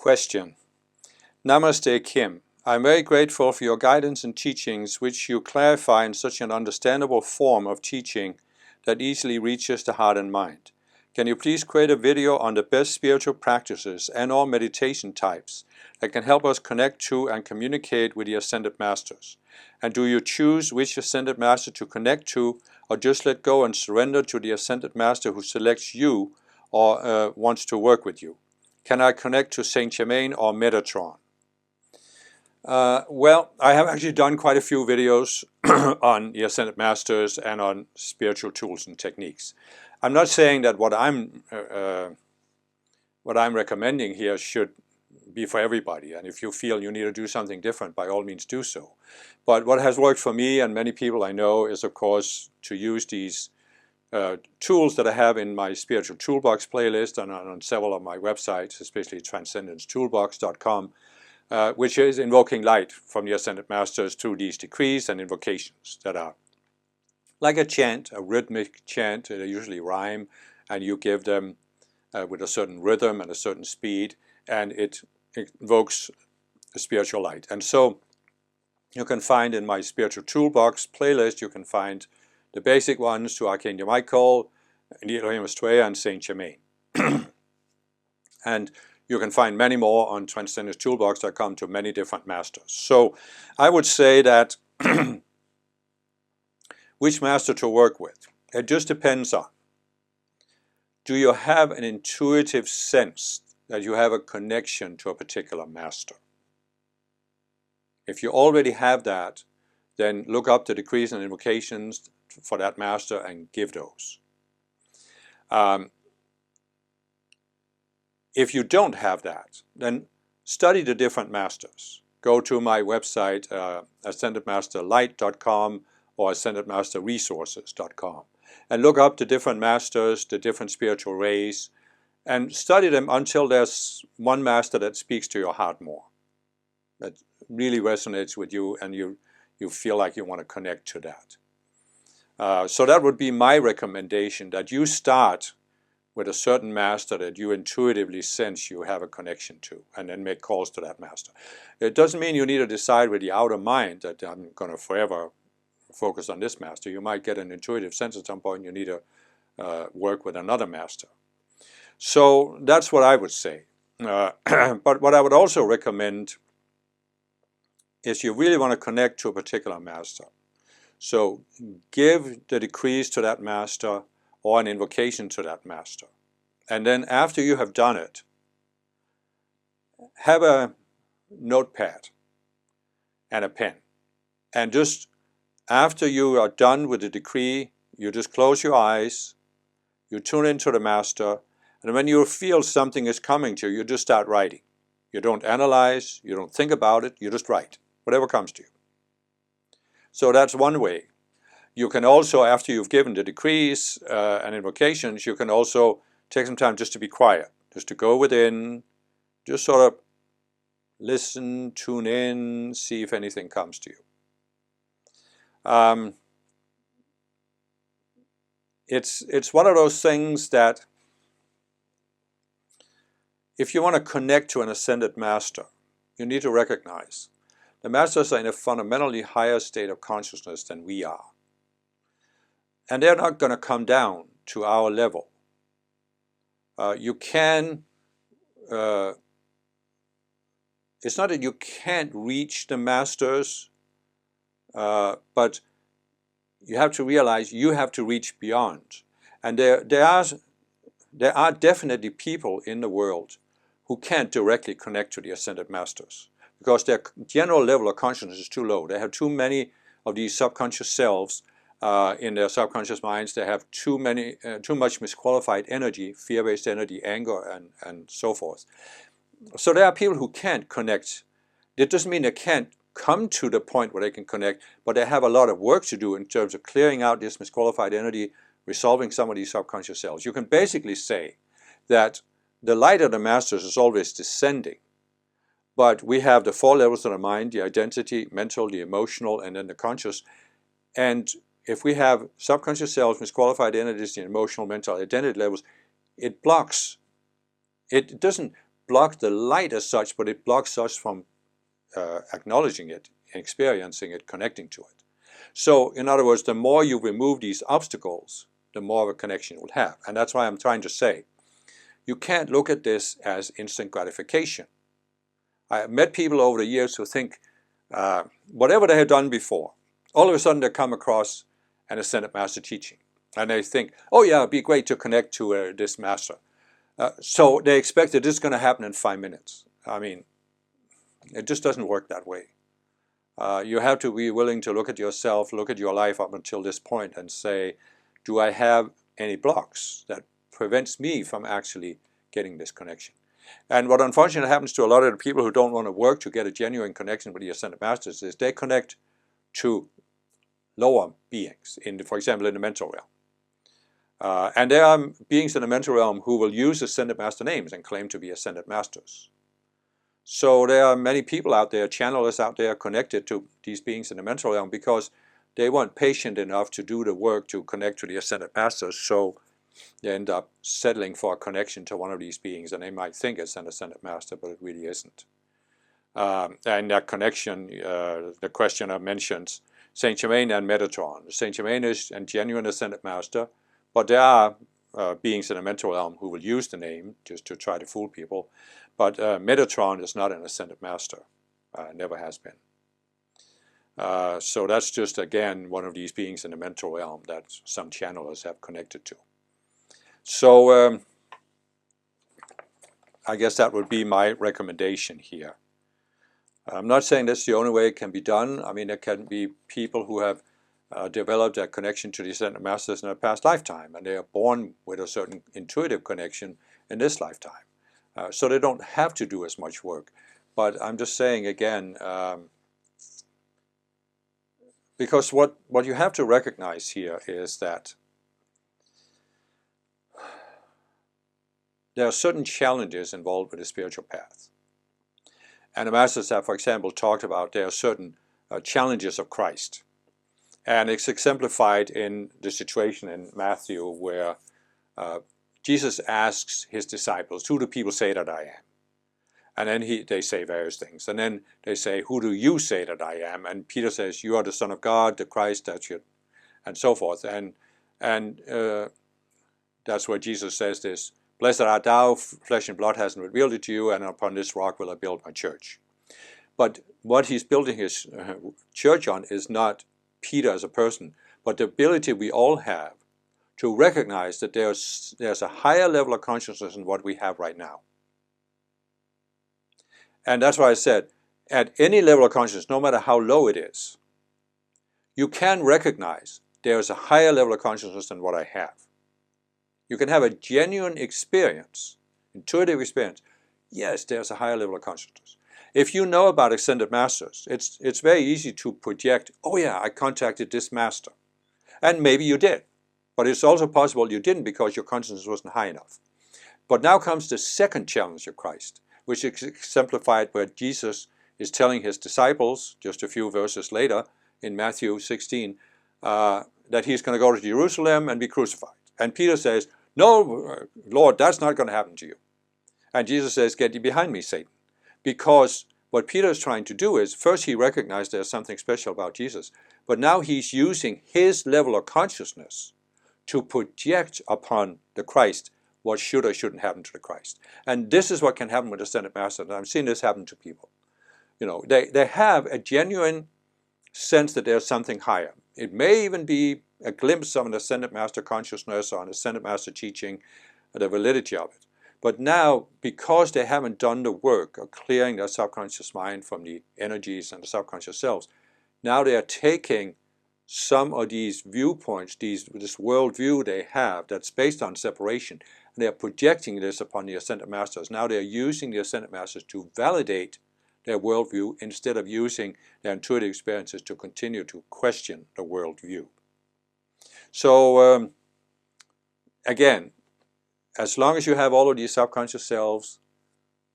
Question. Namaste Kim. I am very grateful for your guidance and teachings, which you clarify in such an understandable form of teaching that easily reaches the heart and mind. Can you please create a video on the best spiritual practices and/or meditation types that can help us connect to and communicate with the Ascended Masters? And do you choose which Ascended Master to connect to, or just let go and surrender to the Ascended Master who selects you or wants to work with you? Can I connect to St Germain or Metatron? Well, I have actually done quite a few videos on the Ascended Masters and on spiritual tools and techniques. I'm not saying that what I'm recommending here should be for everybody, and if you feel you need to do something different, by all means do so. But what has worked for me and many people I know is, of course, to use these tools that I have in my Spiritual Toolbox playlist and on several of my websites, especially transcendencetoolbox.com, which is invoking light from the Ascended Masters through these decrees and invocations that are like a chant, a rhythmic chant. They usually rhyme, and you give them with a certain rhythm and a certain speed, and it invokes a spiritual light. And so you can find in my Spiritual Toolbox playlist, you can find the basic ones to Archangel Michael, Elohim Astrea, and St Germain. And you can find many more on transcendencetoolbox.com to many different masters. So I would say that which master to work with, it just depends on, do you have an intuitive sense that you have a connection to a particular master? If you already have that, then look up the decrees and invocations for that master and give those. If you don't have that, then study the different masters. Go to my website, ascendedmasterlight.com or ascendedmasterresources.com, and look up the different masters, the different spiritual rays, and study them until there's one master that speaks to your heart more, that really resonates with you, and you feel like you want to connect to that. So that would be my recommendation, that you start with a certain master that you intuitively sense you have a connection to, and then make calls to that master. It doesn't mean you need to decide with the outer mind that I'm going to forever focus on this master. You might get an intuitive sense at some point you need to work with another master. So that's what I would say. But what I would also recommend is you really want to connect to a particular master. So give the decrees to that master or an invocation to that master. And then after you have done it, have a notepad and a pen. And just after you are done with the decree, you just close your eyes, you tune into the master, and when you feel something is coming to you, you just start writing. You don't analyze, you don't think about it, you just write, whatever comes to you. So that's one way. You can also, after you've given the decrees and invocations, you can also take some time just to be quiet, just to go within, just sort of listen, tune in, see if anything comes to you. It's one of those things that if you want to connect to an Ascended Master, you need to recognize the Masters are in a fundamentally higher state of consciousness than we are. And they're not going to come down to our level. You can, it's not that you can't reach the masters, but you have to realize you have to reach beyond. And there are definitely people in the world who can't directly connect to the Ascended Masters because their general level of consciousness is too low. They have too many of these subconscious selves in their subconscious minds. They have too much misqualified energy, fear-based energy, anger, and so forth. So there are people who can't connect. That doesn't mean they can't come to the point where they can connect, but they have a lot of work to do in terms of clearing out this misqualified energy, resolving some of these subconscious selves. You can basically say that the light of the Masters is always descending, but we have the four levels of the mind, the identity, mental, the emotional, and then the conscious. And if we have subconscious selves, misqualified entities, the emotional, mental, identity levels, it blocks. It doesn't block the light as such, but it blocks us from acknowledging it, experiencing it, connecting to it. So, in other words, the more you remove these obstacles, the more of a connection you'll have. And that's why I'm trying to say, you can't look at this as instant gratification. I have met people over the years who think whatever they had done before, all of a sudden they come across an Ascended Master teaching. And they think, oh yeah, it'd be great to connect to this Master. So they expect that this is going to happen in 5 minutes. I mean, it just doesn't work that way. You have to be willing to look at yourself, look at your life up until this point and say, do I have any blocks that prevents me from actually getting this connection? And what unfortunately happens to a lot of the people who don't want to work to get a genuine connection with the Ascended Masters is they connect to lower beings, for example, in the mental realm. And there are beings in the mental realm who will use Ascended Master names and claim to be Ascended Masters. So there are many people out there, channelers out there, connected to these beings in the mental realm because they weren't patient enough to do the work to connect to the Ascended Masters, so they end up settling for a connection to one of these beings, and they might think it's an Ascended Master, but it really isn't. And that connection, the questioner mentions St Germain and Metatron. St Germain is a genuine Ascended Master, but there are beings in the mental realm who will use the name just to try to fool people. But Metatron is not an Ascended Master, never has been. So that's just, again, one of these beings in the mental realm that some channelers have connected to. So I guess that would be my recommendation here. I'm not saying that's the only way it can be done. I mean, there can be people who have developed a connection to the Ascended Masters in a past lifetime, and they are born with a certain intuitive connection in this lifetime. So they don't have to do as much work. But I'm just saying again, because what you have to recognize here is that there are certain challenges involved with the spiritual path. And the Masters have, for example, talked about there are certain challenges of Christ. And it's exemplified in the situation in Matthew where Jesus asks his disciples, who do people say that I am? And then they say various things. And then they say, who do you say that I am? And Peter says, you are the Son of God, the Christ, and so forth. And that's where Jesus says this, blessed art thou, flesh and blood hasn't revealed it to you, and upon this rock will I build my church. But what he's building his church on is not Peter as a person, but the ability we all have to recognize that there's a higher level of consciousness than what we have right now. And that's why I said, at any level of consciousness, no matter how low it is, you can recognize there's a higher level of consciousness than what I have. You can have a genuine experience, intuitive experience. Yes, there's a higher level of consciousness. If you know about Ascended Masters, it's very easy to project, oh yeah, I contacted this Master. And maybe you did. But it's also possible you didn't because your consciousness wasn't high enough. But now comes the second challenge of Christ, which is exemplified where Jesus is telling his disciples, just a few verses later in Matthew 16, that he's going to go to Jerusalem and be crucified. And Peter says, no, Lord, that's not going to happen to you. And Jesus says, get thee behind me, Satan. Because what Peter is trying to do is, first he recognized there's something special about Jesus, but now he's using his level of consciousness to project upon the Christ what should or shouldn't happen to the Christ. And this is what can happen with Ascended Masters. And I'm seeing this happen to people. You know, they have a genuine sense that there's something higher. It may even be a glimpse of an Ascended Master consciousness or an Ascended Master teaching, the validity of it. But now, because they haven't done the work of clearing their subconscious mind from the energies and the subconscious selves, now they are taking some of these viewpoints, this worldview they have that's based on separation, and they are projecting this upon the Ascended Masters. Now they are using the Ascended Masters to validate their worldview instead of using their intuitive experiences to continue to question the worldview. So again, as long as you have all of these subconscious selves,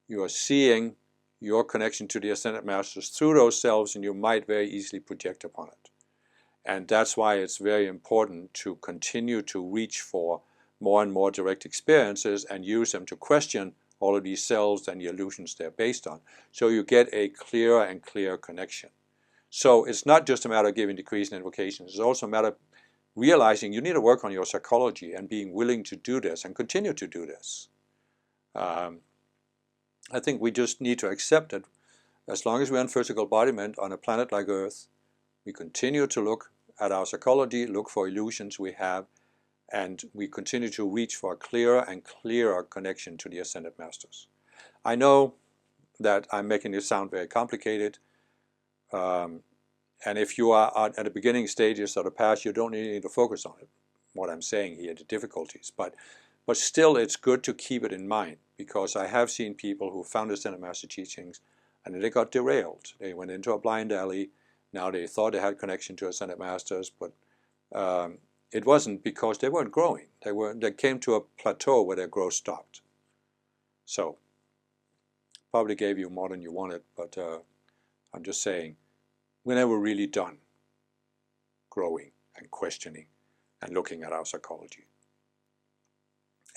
you are seeing your connection to the Ascended Masters through those selves, and you might very easily project upon it. And that's why it's very important to continue to reach for more and more direct experiences and use them to question all of these cells and the illusions they're based on. So you get a clearer and clearer connection. So it's not just a matter of giving decrees and invocations, it's also a matter of realizing you need to work on your psychology and being willing to do this and continue to do this. I think we just need to accept that as long as we're in physical embodiment on a planet like Earth, we continue to look at our psychology, look for illusions we have, and we continue to reach for a clearer and clearer connection to the Ascended Masters. I know that I'm making this sound very complicated, and if you are at the beginning stages of the path, you don't need to focus on it, what I'm saying here, the difficulties. But still, it's good to keep it in mind, because I have seen people who found the Ascended Master teachings, and then they got derailed. They went into a blind alley. Now they thought they had connection to Ascended Masters, but it wasn't, because they weren't growing. They came to a plateau where their growth stopped. So, probably gave you more than you wanted, but I'm just saying, we're never really done growing and questioning and looking at our psychology.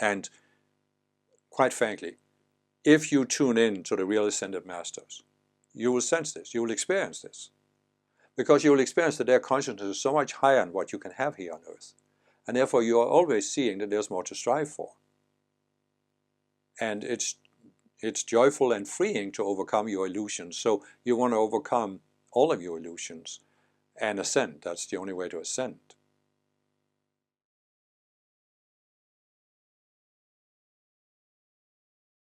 And quite frankly, if you tune in to the real Ascended Masters, you will sense this, you will experience this. Because you will experience that their consciousness is so much higher than what you can have here on Earth. And therefore you are always seeing that there's more to strive for. And it's joyful and freeing to overcome your illusions. So you want to overcome all of your illusions and ascend. That's the only way to ascend.